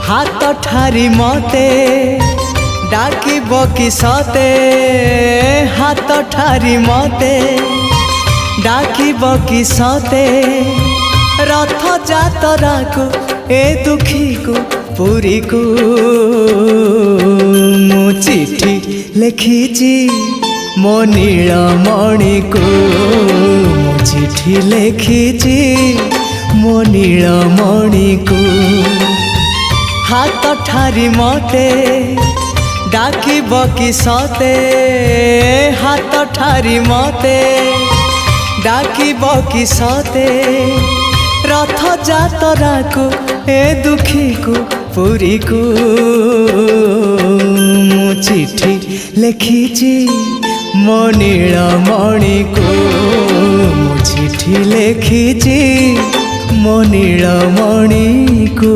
हाथ ठारी मते डाकिब कि सते हाथ ठारी मते डाकिब कि सते रथ जातरा को ए दुखी को पुरी को मु चिठी लिखिची मो नीलमणि को मु चिठी लिखिची मो नीलमणि को हाथ ठारी मते डाकिब कि सते हाथ ठारी मते डाकिब कि सते रथ जातरा को ए दुखी को पुरी को मु चिठी लिखिची मो नीलमणि को मु चिठी लिखिची मो नीलमणि को।